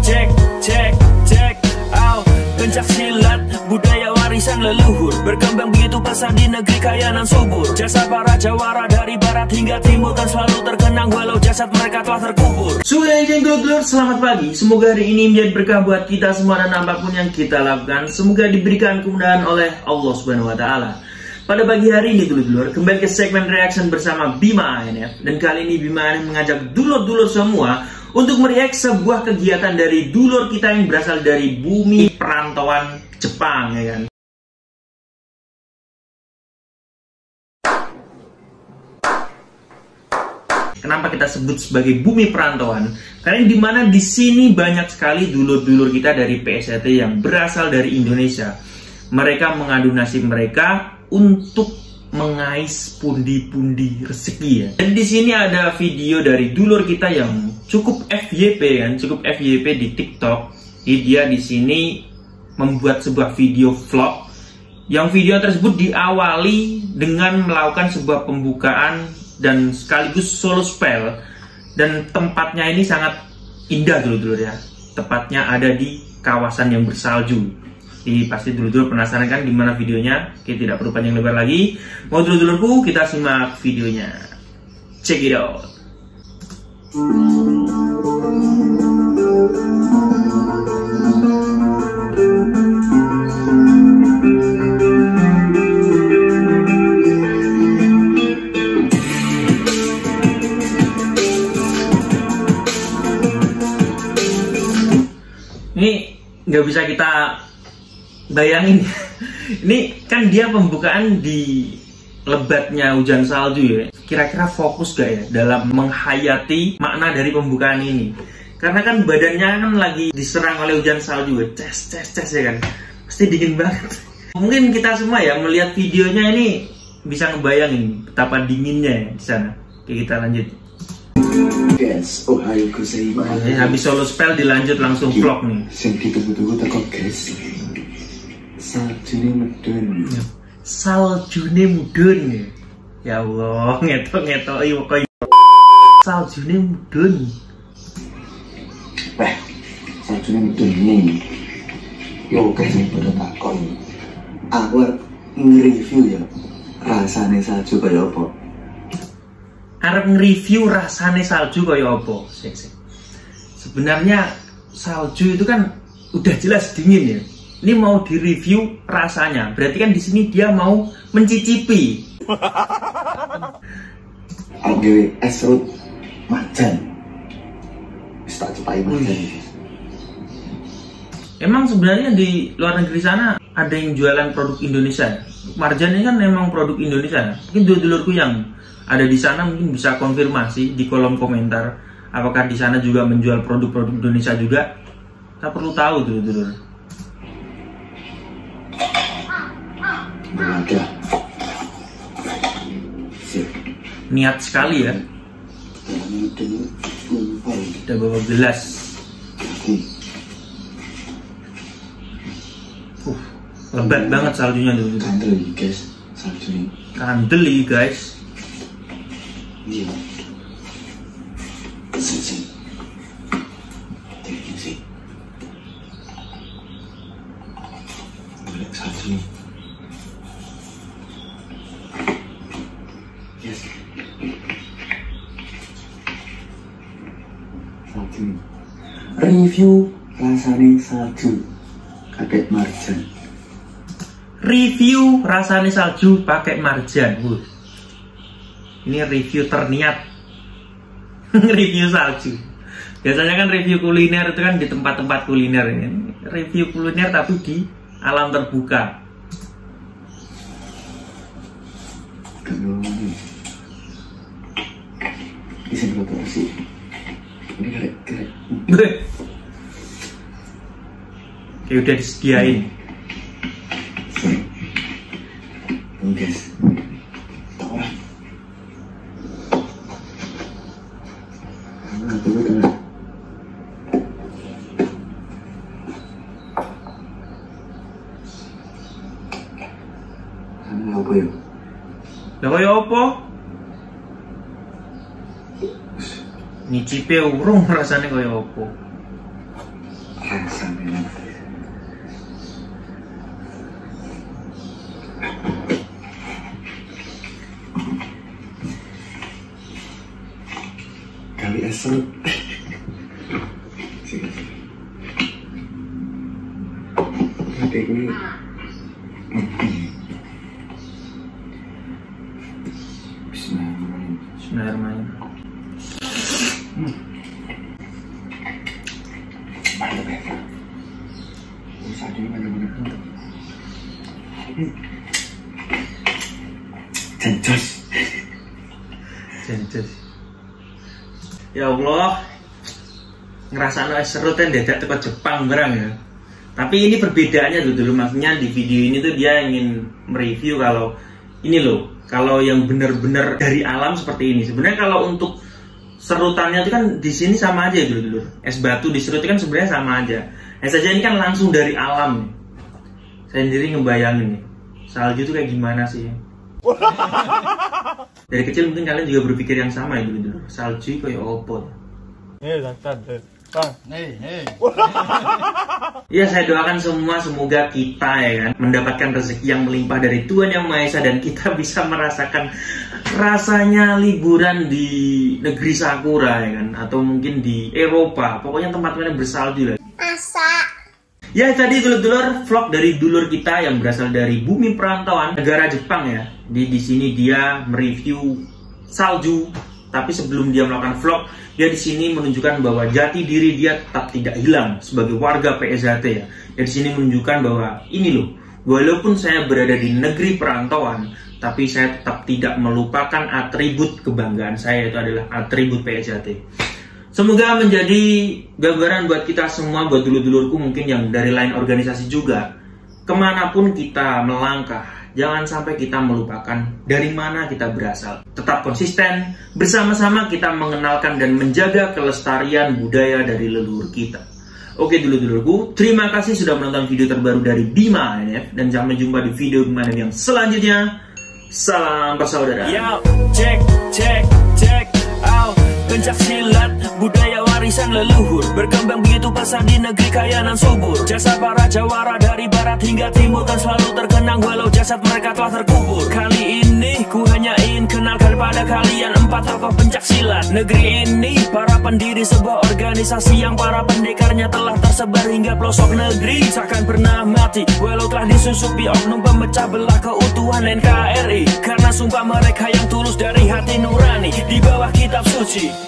Cek, cek, cek out. Pencak silat, budaya warisan leluhur, berkembang begitu pesat di negeri kaya dan subur. Jasa para jawara dari barat hingga timur kan selalu terkenang walau jasad mereka telah terkubur. Sudah izin dulur, selamat pagi. Semoga hari ini menjadi berkah buat kita semua dan apapun yang kita lakukan. Semoga diberikan kemudahan oleh Allah Subhanahu wa Ta'ala. Pada pagi hari ini dulur, kembali ke segmen reaction bersama Bima ANF. Dan kali ini Bima ANF mengajak dulur-dulur semua untuk mereact sebuah kegiatan dari dulur kita yang berasal dari bumi perantauan Jepang, ya kan. Kenapa kita sebut sebagai bumi perantauan? Karena dimana di sini banyak sekali dulur-dulur kita dari PSAT yang berasal dari Indonesia. Mereka mengadu nasib mereka untuk mengais pundi-pundi rezeki, ya. Dan di sini ada video dari dulur kita yang cukup FYP kan, cukup FYP di TikTok. Jadi dia di sini membuat sebuah video vlog yang video tersebut diawali dengan melakukan sebuah pembukaan dan sekaligus solo spell, dan tempatnya ini sangat indah dulur-dulur ya. Tepatnya ada di kawasan yang bersalju. Jadi pasti dulur-dulur penasaran kan gimana videonya? Oke, tidak perlu panjang lebar lagi. Mau dulur-dulurku, kita simak videonya. Check it out. Ini nggak bisa kita bayangin. Ini kan dia pembukaan di lebatnya hujan salju ya. Kira-kira fokus gak ya dalam menghayati makna dari pembukaan ini? Karena kan badannya kan lagi diserang oleh hujan salju ya. Ces ya kan. Pasti dingin banget. Mungkin kita semua ya melihat videonya ini bisa ngebayangin betapa dinginnya ya di sana. Oke, kita lanjut. Guys, ohayo gozaimasu. Habis solo spell dilanjut langsung vlog nih. Sing ditunggu-tunggu teko guys. Saljune mudhun. Saljune mudhun ya. Ya Allah, ngetok-ngetoki kok saljune mudhun. Saljune mudhun nih. Yo guys, pada takon. Aku nge-review ya rasane salju kaya apa. Arep nge-review rasane salju kaya apa? Sebenarnya salju itu kan udah jelas dingin ya. Ini mau di-review rasanya. Berarti kan di sini dia mau mencicipi. Aku gawe es serut majan. Wis tak cepai majan. Emang sebenarnya di luar negeri sana ada yang jualan produk Indonesia. Marjan ini kan memang produk Indonesia. Mungkin dulur-dulurku yang ada di sana mungkin bisa konfirmasi di kolom komentar. Apakah di sana juga menjual produk-produk Indonesia juga? Kita perlu tahu dulur-dulur. Ada. Niat sekali ya. Udah bawa gelas. Lebat banget saljunya dulu. Kandeli guys, saljunya. Kandeli guys. Iya. Sini. Sini. Boleh saljunya. Yes. Salju. Review rasane salju pakai marjan. Review rasane salju pakai marjan. Ini review terniat. Review salju. Biasanya kan review kuliner itu kan di tempat-tempat kuliner. Ini review kuliner tapi di alam terbuka. Bisa berapa sih? Ini keren. Kayak udah disediain. Guys, tak lah. Apa ya? Lah kaya apa? Nyicipe urung rasane kaya opo. Rasane kali esok. Ini Bismillahirrahmanirrahim. Mantap ya. Saat ini benar-benar jencos. Ya Allah, ngerasano es serut kan dadak teko Jepang barang ya. Tapi ini perbedaannya dulu maksudnya di video ini tuh dia ingin mereview kalau ini loh, kalau yang benar-benar dari alam seperti ini. Sebenarnya kalau untuk serutannya itu kan di sini sama aja dulu. Es batu diserut kan sebenarnya sama aja. Es saja ini kan langsung dari alam. Saya sendiri ngebayangin nih, salju itu kayak gimana sih? Dari kecil mungkin kalian juga berpikir yang sama ya dulu. Salju kayak opo? Ya saya doakan semua semoga kita ya kan mendapatkan rezeki yang melimpah dari Tuhan Yang Maha Esa dan kita bisa merasakan rasanya liburan di negeri Sakura ya kan, atau mungkin di Eropa, pokoknya tempat-tempatnya bersalju lah. Ya tadi dulur-dulur vlog dari dulur kita yang berasal dari bumi perantauan negara Jepang ya. Di sini dia mereview salju. Tapi sebelum dia melakukan vlog, dia di sini menunjukkan bahwa jati diri dia tetap tidak hilang sebagai warga PSHT ya. Dia di sini menunjukkan bahwa ini loh, walaupun saya berada di negeri perantauan, tapi saya tetap tidak melupakan atribut kebanggaan saya, itu adalah atribut PSHT. Semoga menjadi gambaran buat kita semua, buat dulur-dulurku mungkin yang dari lain organisasi juga. Kemanapun kita melangkah, jangan sampai kita melupakan dari mana kita berasal. Tetap konsisten, bersama-sama kita mengenalkan dan menjaga kelestarian budaya dari leluhur kita. Oke dulur-dulurku, terima kasih sudah menonton video terbaru dari Bima NF. Dan sampai jumpa di video Bima NF yang selanjutnya. Salam bersaudara. Yo, cek out. Pencak silat, budaya warisan leluhur, berkembang begitu pesat di negeri kaya dan subur. Jasa para jawara dari barat hingga timur kan selalu terkenang walau jasad mereka telah terkubur. Kali ini ku hanya ingin kenalkan pada kalian 4 tokoh pencak silat negeri ini. Para pendiri sebuah organisasi yang para pendekarnya telah tersebar hingga pelosok negeri. Takkan pernah mati walau telah disusupi oknum pemecah belah keutuhan NKRI. Karena sumpah mereka yang tulus dari hati nurani di bawah kitab suci.